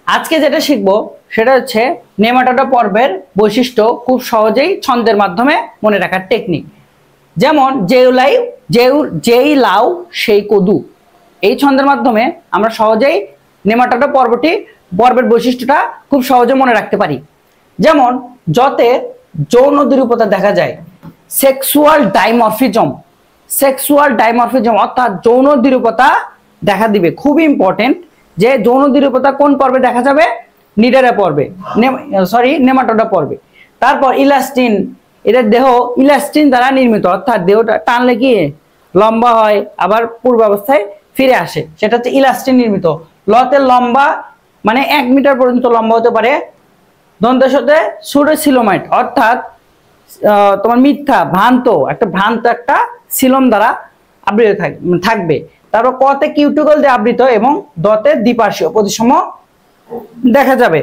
আজকে যেটা শিখবো সেটা হচ্ছে নেমাটোডা পর্বের বৈশিষ্ট্য খুব সহজেই ছন্দের মাধ্যমে মনে রাখার টেকনিক। যেমন যেই লাউ সেই কদু, এই ছন্দের মাধ্যমে আমরা সহজেই নেমাটোডা পর্বের বৈশিষ্ট্যটা খুব সহজে মনে রাখতে পারি। যেমন যতে যৌন দ্বিরূপতা দেখা যায়, সেক্সুয়াল ডাইমরফিজম অর্থাৎ যৌন দ্বিরূপতা দেখা দিবে। খুবই ইম্পর্টেন্ট যে যৌন দ্বিরূপতা কোন পর্বে দেখা যাবে? নিডারা পর্বে, নেমাটোডা পর্বে। তারপর ইলাস্টিন, এদের দেহ ইলাস্টিন দ্বারা নির্মিত, অর্থাৎ দেহটা টানলে কি লম্বা হয় আবার পূর্বাবস্থায় ফিরে আসে, সেটা হচ্ছে ইলাস্টিন নির্মিত। লতে লম্বা মানে 1 মিটার পর্যন্ত লম্বা হতে পারে। দন্তের সাথে সুডোসিলোমাইট অর্থাৎ তোমার মিথ্যা ভ্রান্ত একটা সিলম দ্বারা আবৃত থাকবে। তারপর কতে কিউটিকল দিয়ে আবৃত এবং দতে দ্বিপার্শ্বীয় প্রতিসম দেখা যাবে।